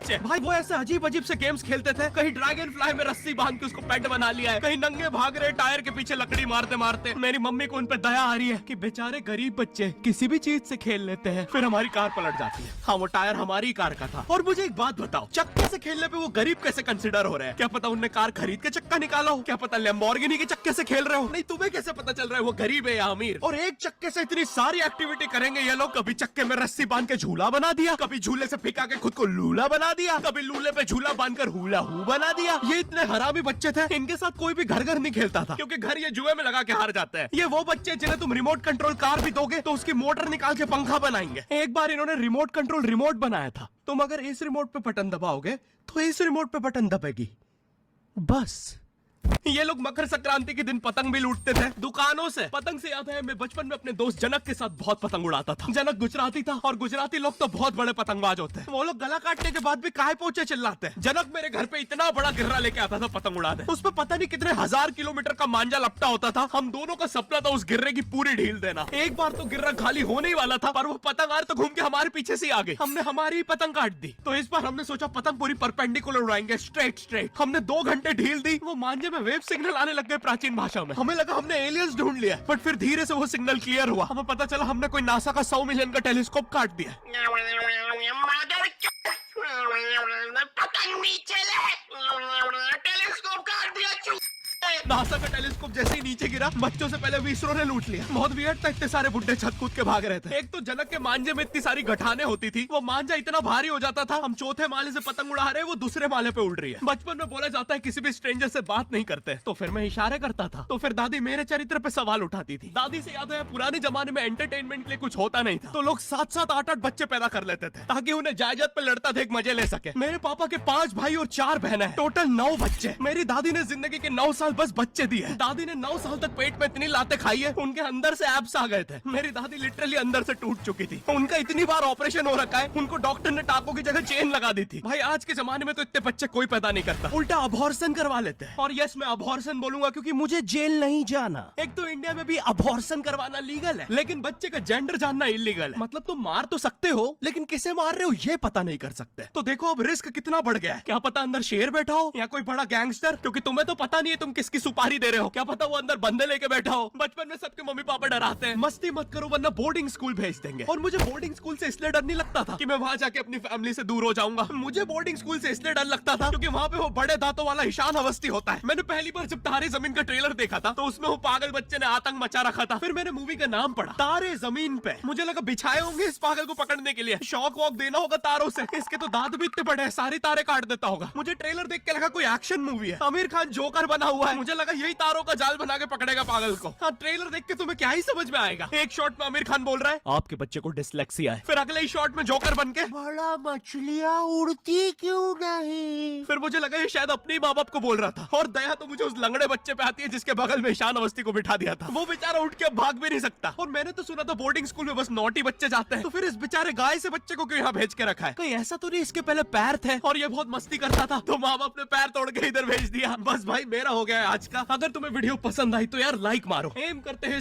बच्चे। भाई वो ऐसे अजीब अजीब से गेम्स खेलते थे, कहीं ड्रैगन फ्लाई में रस्सी बांध के उसको पेट बना लिया है, कहीं नंगे भाग रहे टायर के पीछे लकड़ी मारते मारते। मेरी मम्मी को उन पे दया आ रही है कि बेचारे गरीब बच्चे किसी भी चीज से खेल लेते हैं, फिर हमारी कार पलट जाती है। हाँ, वो टायर हमारी कार का था। और मुझे एक बात बताओ, चक्के से खेलने पे वो गरीब कैसे कंसिडर हो रहे हैं? क्या पता उनने कार खरीद के चक्का निकाला हो, क्या पता लैम्बोर्गिनी के चक्के से खेल रहे हो। नहीं, तुम्हें कैसे पता चल रहा है वो गरीब है या अमीर? और एक चक्के से इतनी सारी एक्टिविटी करेंगे ये लोग। कभी चक्के में रस्सी बांध के झूला बना दिया, कभी झूले से फिका के खुद को लूला बना दिया, कभी लूले पे झूला बांधकर हुला हू बना दिया। ये इतने हरामी बच्चे थे, इनके साथ कोई भी घर घर नहीं खेलता था, क्योंकि घर ये जुए में लगा के हार जाते हैं। ये वो बच्चे जिन्हें तुम रिमोट कंट्रोल कार भी दोगे तो उसकी मोटर निकाल के पंखा बनाएंगे। एक बार इन्होंने रिमोट कंट्रोल रिमोट बनाया था। तुम अगर इस रिमोट पे बटन दबाओगे तो इस रिमोट पे बटन दबेगी, बस। ये लोग मकर संक्रांति के दिन पतंग भी लूटते थे दुकानों से। पतंग से याद है, मैं बचपन में अपने दोस्त जनक के साथ बहुत पतंग उड़ाता था। जनक गुजराती था और गुजराती लोग तो बहुत बड़े पतंगबाज होते हैं। वो लोग गला काटने के बाद भी काहे पोचे चिल्लाते हैं। जनक मेरे घर पे इतना बड़ा गिर्रा लेके आता था पतंग उड़ाने। उस पर पता नहीं कितने 1000 किलोमीटर का मांझा लपटा होता था। हम दोनों का सपना था उस गिर्रे की पूरी ढील देना। एक बार तो गिर्रा खाली होने ही वाला था, पर वो पतंग तो घूम के हमारे पीछे से आ गई। हमने हमारी ही पतंग काट दी। तो इस बार हमने सोचा पतंग पूरी परपेंडिकुलर उड़ाएंगे, स्ट्रेट। हमने 2 घंटे ढील दी, वो मांझे में वेव सिग्नल आने लग गए प्राचीन भाषा में। हमें लगा हमने एलियंस ढूंढ लिया, बट फिर धीरे से वो सिग्नल क्लियर हुआ। हमें पता चला हमने कोई नासा का 100 मिलियन का टेलीस्कोप काट दिया। पतंग नीचे ले, टेलीस्कोप काट दिया। नासा का टेलीस्कोप जैसे ही नीचे गिरा, बच्चों से पहले विसरो ने लूट लिया। बहुत वियर्ड था, इतने सारे बुड्ढे छत कूद के भाग रहे थे। एक तो जनक के मांझे में इतनी सारी गठाने होती थी, वो मांझा इतना भारी हो जाता था, हम चौथे माले से पतंग उड़ा रहे, वो दूसरे माले पे उड़ रही है। बचपन में बोला जाता है किसी भी स्ट्रेंजर से बात नहीं करते, तो फिर मैं इशारे करता था। तो फिर दादी मेरे चरित्र पे सवाल उठाती थी। दादी से याद है, पुराने जमाने में एंटरटेनमेंट के लिए कुछ होता नहीं था, तो लोग 7-7, 8-8 बच्चे पैदा कर लेते थे ताकि उन्हें जायदाद पे लड़ता देख मजे ले सके। मेरे पापा के 5 भाई और 4 बहनें, टोटल 9 बच्चे। मेरी दादी ने जिंदगी के 9 साल बस बच्चे दिए। दादी ने 9 साल तक पेट में इतनी लातें खाई है, उनके अंदर से एब्स आ गए थे। मेरी दादी लिटरली अंदर से टूट चुकी थी। उनका इतनी बार ऑपरेशन हो रखा है, उनको डॉक्टर ने टाकों की जगह चेन लगा दी थी। भाई आज के जमाने में तो इतने बच्चे कोई पैदा नहीं करता, उल्टा अबॉर्शन करवा लेते हैं। और यस, मैं अबॉर्शन बोलूंगा क्योंकि मुझे जेल नहीं जाना। एक तो इंडिया में भी अबॉर्शन करवाना लीगल है, लेकिन बच्चे का जेंडर जानना इलीगल है। मतलब तुम मार तो सकते हो, लेकिन किसे मार रहे हो ये पता नहीं कर सकते। तो देखो अब रिस्क कितना बढ़ गया है। क्या पता अंदर शेर बैठा हो या कोई बड़ा गैंगस्टर, क्योंकि तुम्हें तो पता नहीं है तुम किसकी सुपारी दे रहे हो। क्या पता वो अंदर बंदे लेके बैठा हो। बचपन में सबके मम्मी पापा डराते हैं, मस्ती मत करो वरना बोर्डिंग स्कूल भेज देंगे। और मुझे बोर्डिंग स्कूल से इसलिए डर नहीं लगता था कि मैं वहां जाके अपनी फैमिली से दूर हो जाऊंगा। मुझे बोर्डिंग स्कूल से इसलिए डर लगता था क्योंकि वहां पे वो बड़े दांतों वाला ईशान अवस्थी होता है। मैंने पहली बार जब तारे जमीन का ट्रेलर देखा था, तो उसमें वो पागल बच्चे ने आतंक मचा रखा था। फिर मैंने मूवी का नाम पढ़ा, तारे जमीन पे। मुझे लगा बिछाए होंगे इस पागल को पकड़ने के लिए, शॉक वॉक देना होगा तारों से। इसके तो दांत भी इतने बड़े हैं, सारे तारे काट देता होगा। मुझे ट्रेलर देख के लगा कोई एक्शन मूवी है, आमिर खान जोकर बना हुआ है। मुझे लगा यही तारों का जाल बना के पकड़ेगा पागल को। हाँ, ट्रेलर देख के तुम्हें क्या ही समझ में आएगा। एक शॉट में आमिर खान बोल रहा है आपके बच्चे को डिसलेक्सिया है, फिर अगले ही शॉट में जोकर बन के बड़ा मछलियां उड़ती क्यों नहीं। फिर मुझे लगा ये शायद अपने माँ बाप को बोल रहा था। और दया तो मुझे उस लंगड़े बच्चे पे आती है जिसके बगल में ईशान अवस्थी को बिठा दिया था। वो बेचारा उठ के भाग भी नहीं सकता। और मैंने तो सुना था बोर्डिंग स्कूल में बस नॉटी बच्चे जाते हैं, तो फिर इस बेचारे गाय से बच्चे को क्यों यहाँ भेज के रखा है? कहीं ऐसा तो नहीं इसके पहले पैर थे और ये बहुत मस्ती करता था, तो माँ बाप ने पैर तोड़ के इधर भेज दिया। बस भाई मेरा हो गया आज का। अगर तुम्हें वीडियो पसंद आई तो यार लाइक मारो। एम करते हैं